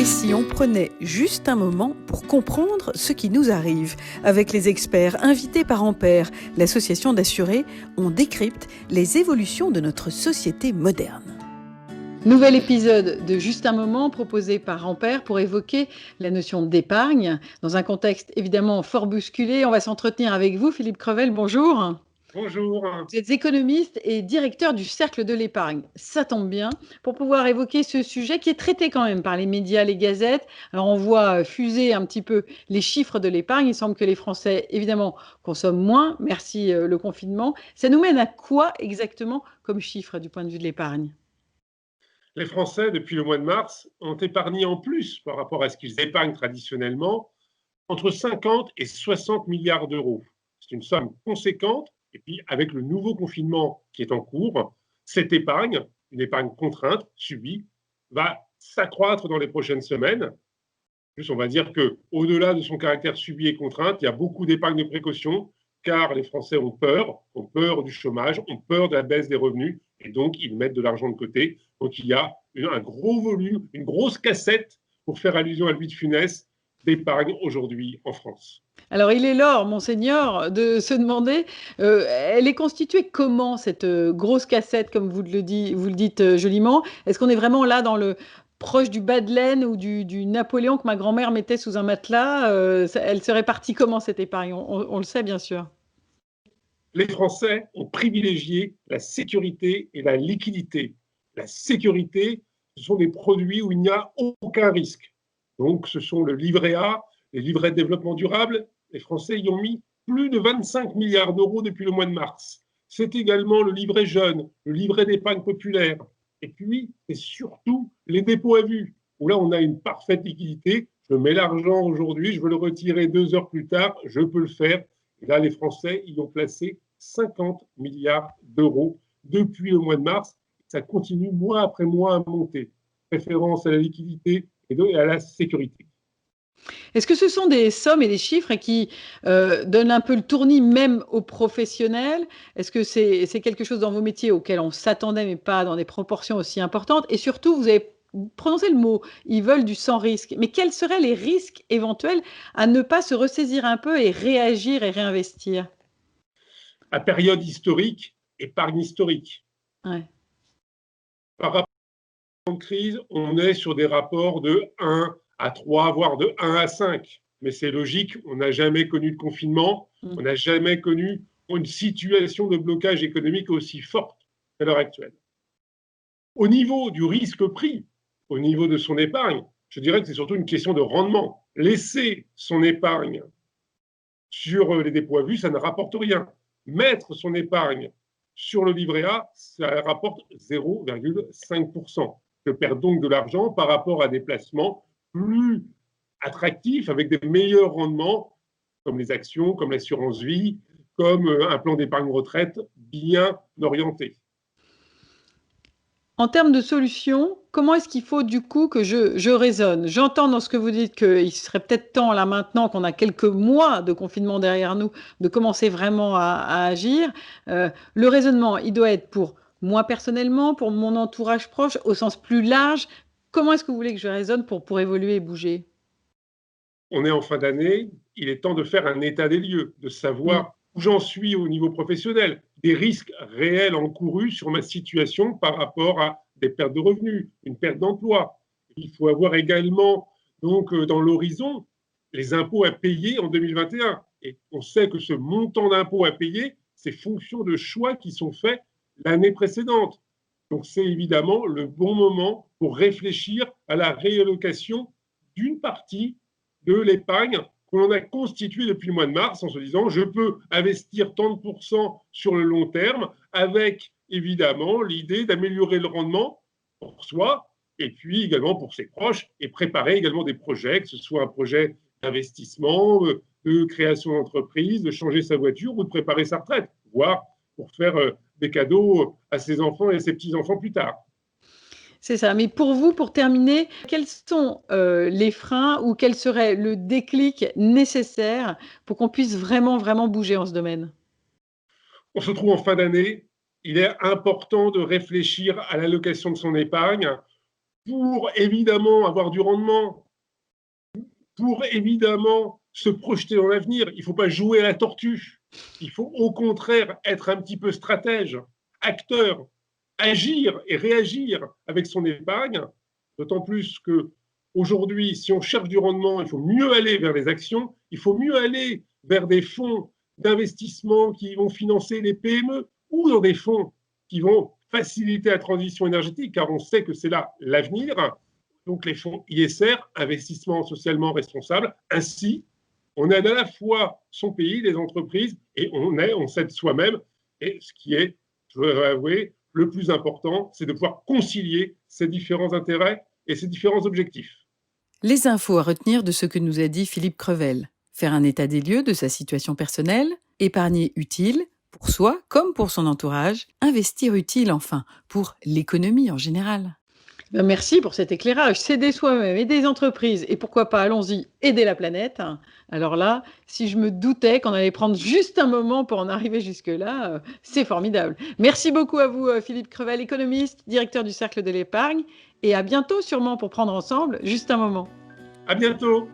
Et si on prenait juste un moment pour comprendre ce qui nous arrive? Avec les experts invités par Ampère, l'association d'assurés, on décrypte les évolutions de notre société moderne. Nouvel épisode de Juste un moment proposé par Ampère pour évoquer la notion d'épargne. Dans un contexte évidemment fort bousculé, on va s'entretenir avec vous, Philippe Crevel, bonjour. Bonjour. Vous êtes économiste et directeur du Cercle de l'épargne. Ça tombe bien pour pouvoir évoquer ce sujet qui est traité quand même par les médias, les gazettes. Alors on voit fuser un petit peu les chiffres de l'épargne. Il semble que les Français, évidemment, consomment moins, merci le confinement. Ça nous mène à quoi exactement comme chiffre du point de vue de l'épargne ? Les Français, depuis le mois de mars, ont épargné en plus par rapport à ce qu'ils épargnent traditionnellement, entre 50 et 60 milliards d'euros. C'est une somme conséquente. Et puis, avec le nouveau confinement qui est en cours, cette épargne, une épargne contrainte, subie, va s'accroître dans les prochaines semaines. En plus, on va dire qu'au-delà de son caractère subi et contrainte, il y a beaucoup d'épargne de précaution, car les Français ont peur du chômage, ont peur de la baisse des revenus, et donc ils mettent de l'argent de côté. Donc il y a un gros volume, une grosse cassette, pour faire allusion à Louis de Funès, d'épargne aujourd'hui en France. Alors, il est l'heure, monseigneur, de se demander, elle est constituée comment cette grosse cassette, comme vous le dites joliment? Est-ce qu'on est vraiment là dans le proche du bas de laine ou du Napoléon que ma grand-mère mettait sous un matelas? Elle serait partie comment cette épargne? On le sait bien sûr. Les Français ont privilégié la sécurité et la liquidité. La sécurité, ce sont des produits où il n'y a aucun risque. Donc, ce sont le livret A, les livrets de développement durable. Les Français y ont mis plus de 25 milliards d'euros depuis le mois de mars. C'est également le livret jeune, le livret d'épargne populaire. Et puis, c'est surtout les dépôts à vue, où là, on a une parfaite liquidité. Je mets l'argent aujourd'hui, je veux le retirer 2 heures plus tard, je peux le faire. Et là, les Français y ont placé 50 milliards d'euros depuis le mois de mars. Ça continue mois après mois à monter. Préférence à la liquidité et à la sécurité. Est-ce que ce sont des sommes et des chiffres qui donnent un peu le tournis même aux professionnels? Est-ce que c'est quelque chose dans vos métiers auquel on s'attendait, mais pas dans des proportions aussi importantes? Et surtout, vous avez prononcé le mot, ils veulent du sans risque. Mais quels seraient les risques éventuels à ne pas se ressaisir un peu et réagir et réinvestir? À période historique, épargne historique. Ouais. Par rapport à une crise, on est sur des rapports de 1 à 3, voire de 1 à 5. Mais c'est logique, on n'a jamais connu de confinement, on n'a jamais connu une situation de blocage économique aussi forte qu'à l'heure actuelle. Au niveau du risque pris, au niveau de son épargne, je dirais que c'est surtout une question de rendement. Laisser son épargne sur les dépôts à vue, ça ne rapporte rien. Mettre son épargne sur le livret A, ça rapporte 0,5%. Je perds donc de l'argent par rapport à des placements plus attractifs, avec des meilleurs rendements, comme les actions, comme l'assurance vie, comme un plan d'épargne retraite bien orienté. En termes de solutions, comment est-ce qu'il faut du coup que je raisonne? J'entends dans ce que vous dites qu'il serait peut-être temps là maintenant qu'on a quelques mois de confinement derrière nous, de commencer vraiment à agir. Le raisonnement, il doit être pour moi personnellement, pour mon entourage proche, au sens plus large. Comment est-ce que vous voulez que je raisonne pour évoluer et bouger? On est en fin d'année, il est temps de faire un état des lieux, de savoir où j'en suis au niveau professionnel, des risques réels encourus sur ma situation par rapport à des pertes de revenus, une perte d'emploi. Il faut avoir également donc dans l'horizon les impôts à payer en 2021. Et on sait que ce montant d'impôts à payer, c'est fonction de choix qui sont faits l'année précédente. Donc c'est évidemment le bon moment pour réfléchir à la réallocation d'une partie de l'épargne que l'on a constituée depuis le mois de mars en se disant je peux investir tant de pourcents sur le long terme avec évidemment l'idée d'améliorer le rendement pour soi et puis également pour ses proches et préparer également des projets, que ce soit un projet d'investissement, de création d'entreprise, de changer sa voiture ou de préparer sa retraite, voire pour faire des cadeaux à ses enfants et à ses petits-enfants plus tard. C'est ça. Mais pour vous, pour terminer, quels sont les freins ou quel serait le déclic nécessaire pour qu'on puisse vraiment, vraiment bouger en ce domaine? On se trouve en fin d'année, il est important de réfléchir à l'allocation de son épargne pour évidemment avoir du rendement, pour évidemment se projeter dans l'avenir. Il ne faut pas jouer à la tortue. Il faut au contraire être un petit peu stratège, acteur, agir et réagir avec son épargne. D'autant plus que aujourd'hui, si on cherche du rendement, il faut mieux aller vers les actions, il faut mieux aller vers des fonds d'investissement qui vont financer les PME ou dans des fonds qui vont faciliter la transition énergétique, car on sait que c'est là l'avenir. Donc les fonds ISR, investissement socialement responsable, ainsi on aide à la fois son pays, les entreprises, et on s'aide soi-même. Et ce qui est, je dois avouer, le plus important, c'est de pouvoir concilier ces différents intérêts et ces différents objectifs. Les infos à retenir de ce que nous a dit Philippe Crevel. Faire un état des lieux de sa situation personnelle, épargner utile, pour soi comme pour son entourage, investir utile enfin, pour l'économie en général. Merci pour cet éclairage. S'aider soi-même, aider les entreprises et pourquoi pas, allons-y, aider la planète. Alors là, si je me doutais qu'on allait prendre juste un moment pour en arriver jusque-là, c'est formidable. Merci beaucoup à vous, Philippe Crevel, économiste, directeur du Cercle de l'épargne, et à bientôt sûrement pour prendre ensemble juste un moment. À bientôt.